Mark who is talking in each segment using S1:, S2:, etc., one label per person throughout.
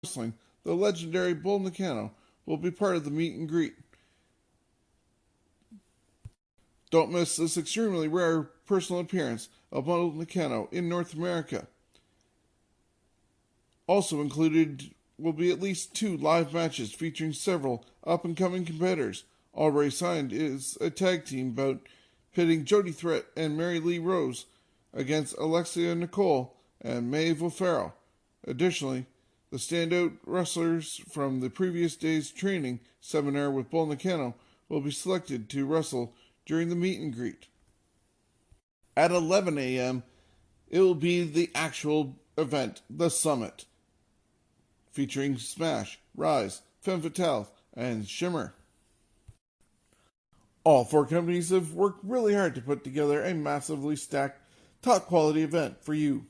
S1: Wrestling, the legendary Bull Nakano will be part of the meet and greet. Don't miss this extremely rare personal appearance of Bull Nakano in North America. Also included will be at least 2 live matches featuring several up-and-coming competitors. Already signed is a tag team bout pitting Jody Threat and Mary Lee Rose against Alexia Nicole and Maeve O'Farrell. Additionally, the standout wrestlers from the previous day's training seminar with Bull Nakano will be selected to wrestle during the meet and greet. At 11 a.m., it will be the actual event, the Summit, featuring Smash, Rise, Femme Fatale, and Shimmer. All 4 companies have worked really hard to put together a massively stacked, top-quality event for you.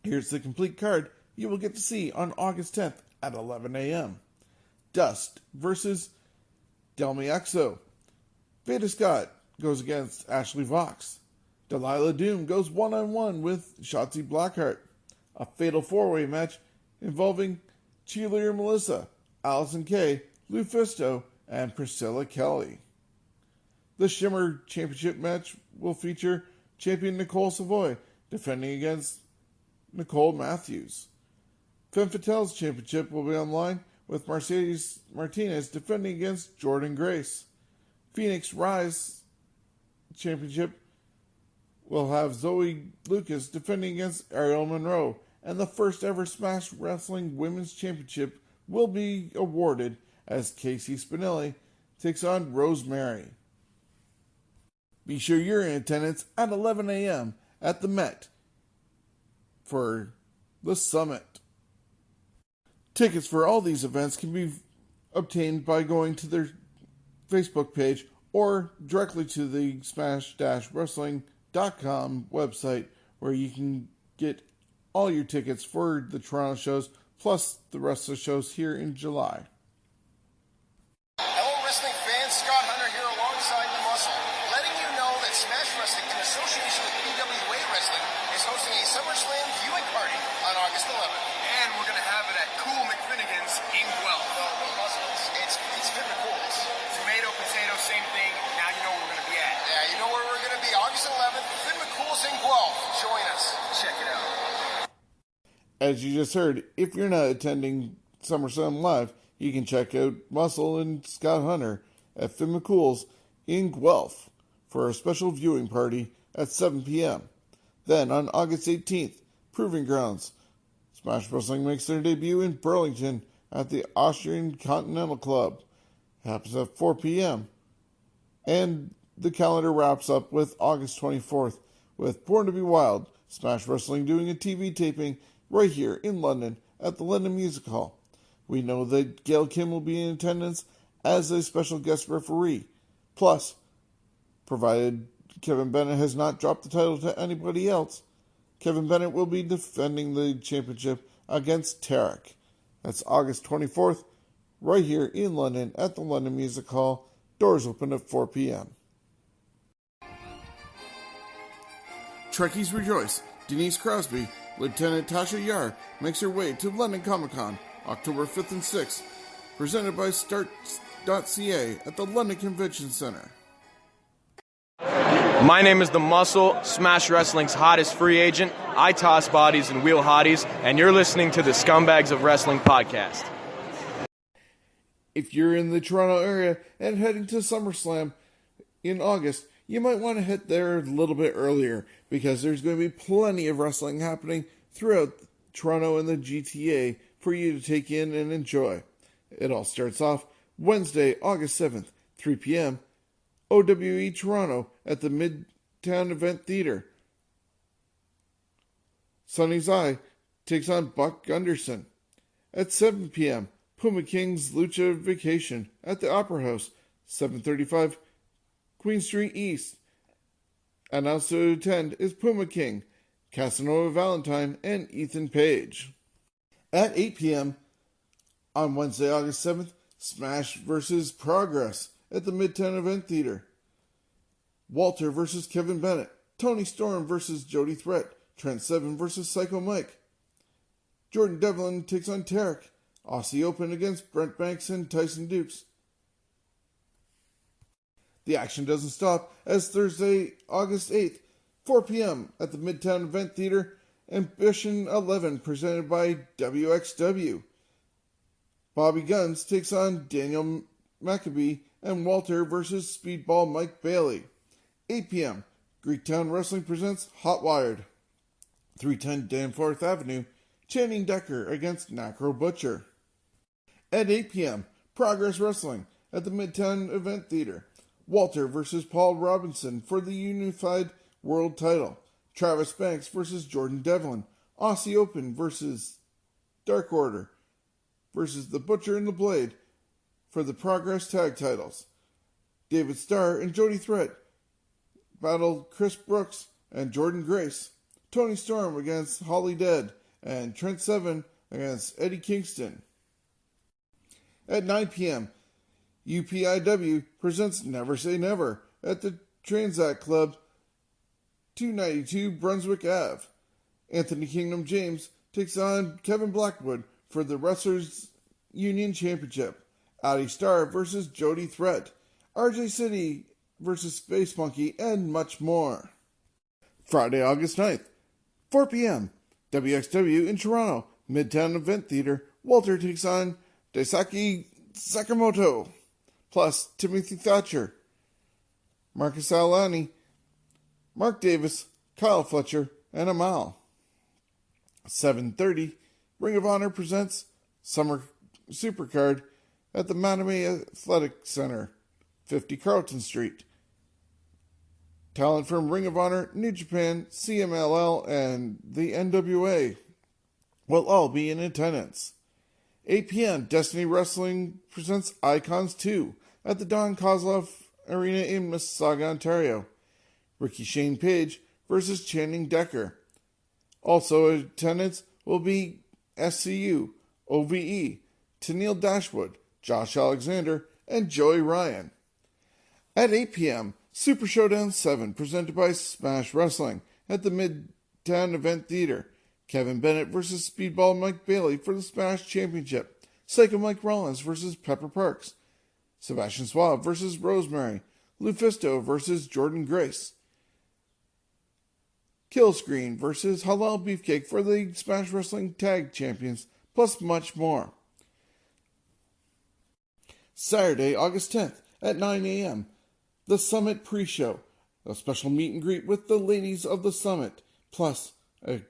S1: Here's the complete card you will get to see on August 10th at 11 a.m. Dust versus Delmi Exo. Veda Scott goes against Ashley Vox. Delilah Doom goes one-on-one with Shotzi Blackheart. A fatal 4-way match involving Cheerleader Melissa, Allison Kay, Lou Fisto, and Priscilla Kelly. The Shimmer Championship match will feature champion Nicole Savoy defending against Nicole Matthews. Femme Fatale's championship will be online with Mercedes Martinez defending against Jordan Grace. Phoenix Rise championship will have Zoe Lucas defending against Ariel Monroe, and the first ever Smash Wrestling Women's Championship will be awarded as Casey Spinelli takes on Rosemary. Be sure you're in attendance at 11 a.m. at the Met for the Summit. Tickets for all these events can be obtained by going to their Facebook page or directly to the smash-wrestling.com website, where you can get all your tickets for the Toronto shows plus the rest of the shows here in July.
S2: Hello wrestling fans, Scott Hunter here alongside the Muscle, letting you know that Smash Wrestling in association with PWA Wrestling is hosting a SummerSlam viewing party on August 11th.
S3: And we're going to have it at Cool McFinnigan's in Guelph.
S2: No, Muscle, it's Finn McCool's.
S3: Tomato, potato, same thing. Now you know where we're going to be at.
S2: Yeah, you know where we're going to be. August 11th, Finn McCool's in Guelph. Join us. Check it out.
S1: As you just heard, if you're not attending SummerSlam Live, you can check out Muscle and Scott Hunter at Finn McCool's in Guelph for a special viewing party at 7 p.m. Then on August 18th, Proving Grounds, Smash Wrestling makes their debut in Burlington at the Austrian Continental Club. It happens at 4 p.m. And the calendar wraps up with August 24th with Born to be Wild, Smash Wrestling doing a TV taping right here in London at the London Music Hall. We know that Gail Kim will be in attendance as a special guest referee. Plus, provided Kevin Bennett has not dropped the title to anybody else, Kevin Bennett will be defending the championship against Tarek. That's August 24th, right here in London at the London Music Hall. Doors open at 4 p.m. Trekkies rejoice. Denise Crosby, Lieutenant Tasha Yar, makes her way to London Comic Con, October 5th and 6th, presented by Start.ca at the London Convention Center.
S4: My name is The Muscle, Smash Wrestling's hottest free agent. I toss bodies and wheel hotties, and you're listening to the Scumbags of Wrestling podcast.
S1: If you're in the Toronto area and heading to SummerSlam in August, you might want to head there a little bit earlier, because there's going to be plenty of wrestling happening throughout Toronto and the GTA for you to take in and enjoy. It all starts off Wednesday, August 7th, 3 p.m., OWE Toronto at the Midtown Event Theater. Sonny's Eye takes on Buck Gunderson. At 7 p.m., Puma King's Lucha Vacation at the Opera House, 735 Queen Street East. Announced to attend is Puma King, Casanova Valentine, and Ethan Page. At 8 p.m. on Wednesday, August 7th, Smash vs. Progress at the Midtown Event Theater. Walter versus Kevin Bennett. Tony Storm versus Jody Threat. Trent Seven versus Psycho Mike. Jordan Devlin takes on Tarek. Aussie Open against Brent Banks and Tyson Dukes. The action doesn't stop as Thursday, August 8th, 4 p.m. at the Midtown Event Theater, Ambition 11 presented by WXW. Bobby Guns takes on Daniel Maccabee and Walter versus Speedball Mike Bailey. 8 p.m. Greektown Wrestling presents Hot Wired. 310 Danforth Avenue, Channing Decker against Nacro Butcher. At 8 p.m., Progress Wrestling at the Midtown Event Theater. Walter versus Paul Robinson for the Unified World title. Travis Banks versus Jordan Devlin. Aussie Open versus Dark Order versus The Butcher and the Blade for the Progress Tag titles. David Starr and Jody Threat battle Chris Brooks and Jordan Grace. Tony Storm against Holly Dead and Trent Seven against Eddie Kingston. At 9 p.m., UPIW presents Never Say Never at the Transact Club, 292 Brunswick Ave. Anthony Kingdom James takes on Kevin Blackwood for the Wrestlers Union Championship. Addie Starr versus Jody Threat. RJ City versus Space Monkey, and much more. Friday, August 9th, 4 p.m., WXW in Toronto, Midtown Event Theater. Walter takes on Daisuke Sakamoto, plus Timothy Thatcher, Marcus Alani, Mark Davis, Kyle Fletcher, and Amal. 7:30, Ring of Honor presents Summer Supercard at the Mattamy Athletic Center, 50 Carlton Street. Talent from Ring of Honor, New Japan, CMLL, and the NWA will all be in attendance. 8 p.m., Destiny Wrestling presents Icons 2 at the Don Kozlov Arena in Mississauga, Ontario. Ricky Shane Page versus Channing Decker. Also in attendance will be SCU, OVE, Tennille Dashwood, Josh Alexander, and Joey Ryan. At 8 p.m., Super Showdown 7 presented by Smash Wrestling at the Midtown Event Theater. Kevin Bennett versus Speedball Mike Bailey for the Smash Championship. Psycho Mike Rollins versus Pepper Parks. Sebastian Suave versus Rosemary. Lufisto versus Jordan Grace. Killscreen versus Halal Beefcake for the Smash Wrestling Tag Champions, plus much more. Saturday, August 10th at 9 a.m., the Summit Pre-Show, a special meet and greet with the ladies of the Summit, plus a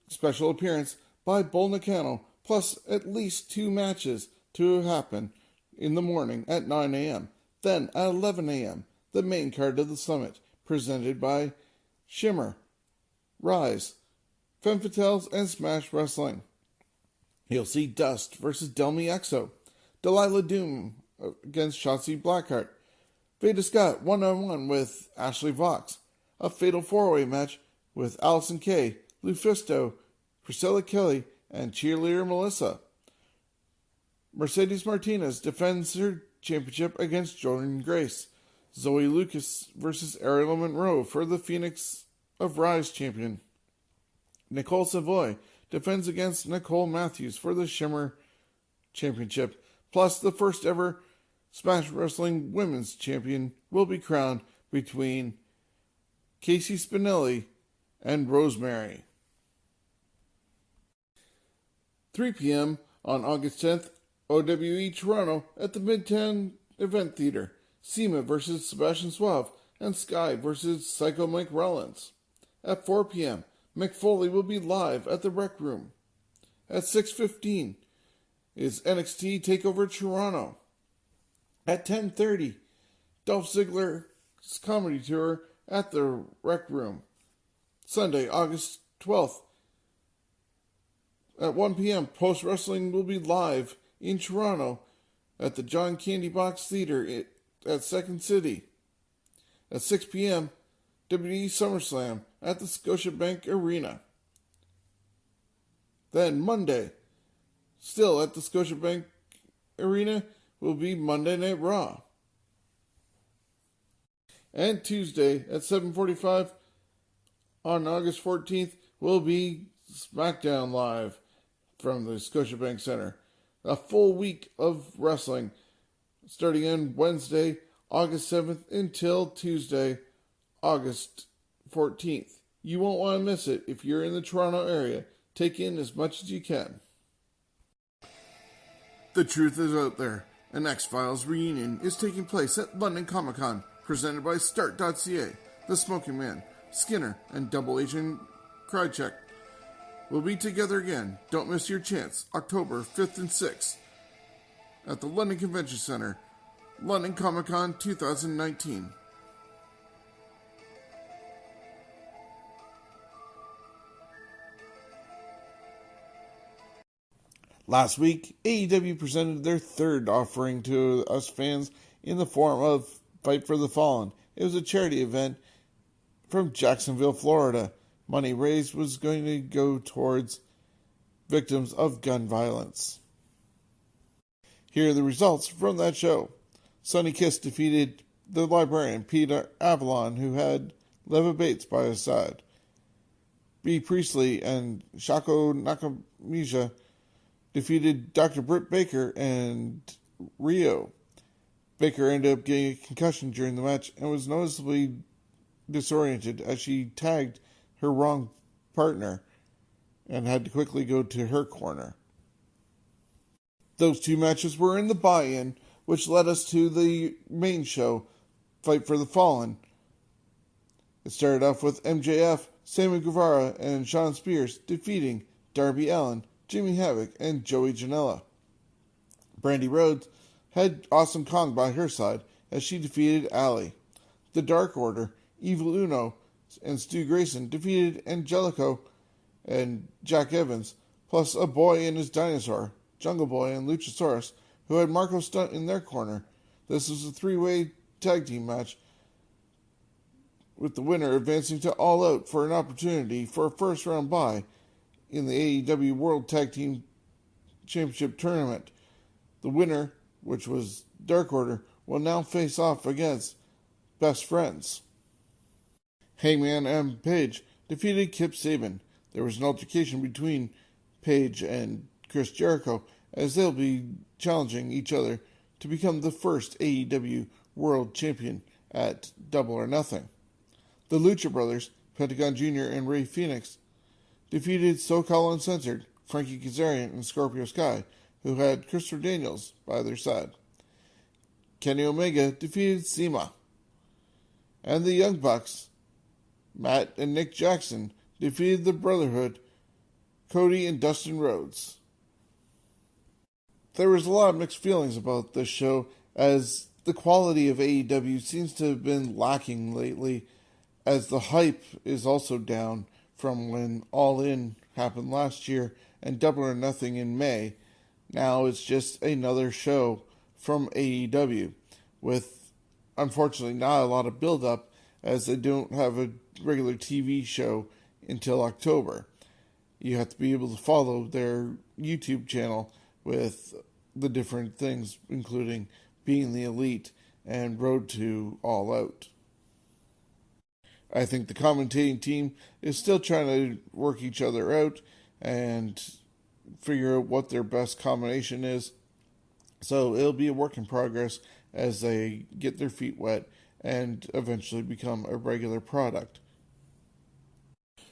S1: special appearance by Bull Nakano, plus at least 2 matches to happen in the morning at 9 a.m. Then at 11 a.m., the main card of the Summit, presented by Shimmer, Rise, Femme Fatales, and Smash Wrestling. You'll see Dust versus Delmi Exo, Delilah Doom against Shotzi Blackheart, Veda Scott one-on-one with Ashley Vox, a fatal 4-way match with Allison Kay, Lufisto, Priscilla Kelly, and cheerleader Melissa. Mercedes Martinez defends her championship against Jordan Grace. Zoe Lucas versus Ariel Monroe for the Phoenix of Rise champion. Nicole Savoy defends against Nicole Matthews for the Shimmer championship. Plus, the first ever Smash Wrestling Women's Champion will be crowned between Casey Spinelli and Rosemary. 3 p.m. on August 10th, OWE Toronto at the Midtown Event Theater. Seema versus Sebastian Suave and Sky versus Psycho Mike Rollins. At 4 p.m., Mick Foley will be live at the Rec Room. At 6:15 is NXT TakeOver Toronto. At 10:30, Dolph Ziggler's comedy tour at the Rec Room. Sunday, August 12th, at 1 p.m., Post Wrestling will be live in Toronto at the John Candy Box Theater at Second City. At 6 p.m., WWE SummerSlam at the Scotiabank Arena. Then Monday, still at the Scotiabank Arena, will be Monday Night Raw. And Tuesday at 7:45 on August 14th will be SmackDown Live from the Scotiabank Center. A full week of wrestling starting on Wednesday, August 7th until Tuesday, August 14th. You won't want to miss it if you're in the Toronto area. Take in as much as you can. The truth is out there. An X-Files reunion is taking place at London Comic Con, presented by Start.ca, The Smoking Man, Skinner, and Double Agent Krychek. We'll be together again. Don't miss your chance. October 5th and 6th at the London Convention Center, London Comic Con 2019. Last week, AEW presented their third offering to us fans in the form of Fight for the Fallen. It was a charity event from Jacksonville, Florida. Money raised was going to go towards victims of gun violence. Here are the results from that show. Sonny Kiss defeated the librarian Peter Avalon, who had Leva Bates by his side. B. Priestley and Shako Nakamisha defeated Dr. Britt Baker and Rio. Baker ended up getting a concussion during the match and was noticeably disoriented as she tagged her wrong partner and had to quickly go to her corner. Those two matches were in the buy-in, which led us to the main show, Fight for the Fallen. It started off with MJF, Sammy Guevara, and Shawn Spears defeating Darby Allin, Jimmy Havoc, and Joey Janela. Brandy Rhodes had Awesome Kong by her side as she defeated Allie. The Dark Order, Evil Uno, and Stu Grayson defeated Angelico and Jack Evans, plus a boy and his dinosaur, Jungle Boy and Luchasaurus, who had Marco Stunt in their corner. This was a three-way tag team match, with the winner advancing to All Out for an opportunity for a first-round bye in the AEW World Tag Team Championship Tournament. The winner, which was Dark Order, will now face off against Best Friends. Hangman and Page defeated Kip Sabian. There was an altercation between Page and Chris Jericho as they'll be challenging each other to become the first AEW World Champion at Double or Nothing. The Lucha Brothers, Pentagon Jr. and Rey Fenix, defeated SoCal Uncensored, Frankie Kazarian, and Scorpio Sky, who had Christopher Daniels by their side. Kenny Omega defeated CIMA. And the Young Bucks, Matt and Nick Jackson, defeated the Brotherhood, Cody and Dustin Rhodes. There was a lot of mixed feelings about this show, as the quality of AEW seems to have been lacking lately, as the hype is also down from when All In happened last year and Double or Nothing in May. Now it's just another show from AEW with, unfortunately, not a lot of build-up, as they don't have a regular TV show until October. You have to be able to follow their YouTube channel with the different things, including Being the Elite and Road to All Out. I think the commentating team is still trying to work each other out and figure out what their best combination is. So it'll be a work in progress as they get their feet wet and eventually become a regular product.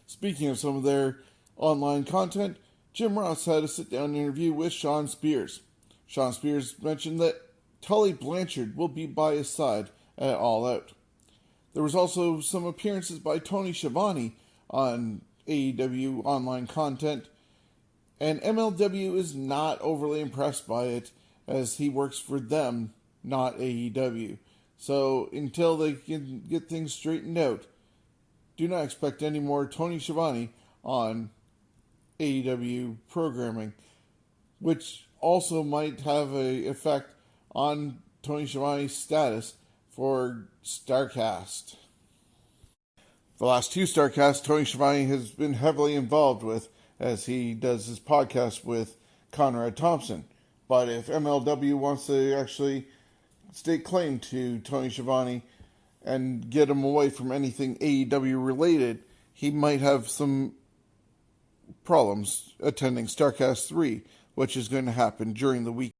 S1: Speaking of some of their online content, Jim Ross had a sit-down interview with Shawn Spears. Shawn Spears mentioned that Tully Blanchard will be by his side at All Out. There was also some appearances by Tony Schiavone on AEW online content, and MLW is not overly impressed by it, as he works for them, not AEW. So until they can get things straightened out, do not expect any more Tony Schiavone on AEW programming, which also might have an effect on Tony Schiavone's status for StarCast. The last two StarCasts Tony Schiavone has been heavily involved with, as he does his podcast with Conrad Thompson. But if MLW wants to actually stake claim to Tony Schiavone and get him away from anything AEW related, he might have some problems attending StarCast 3, which is going to happen during the week.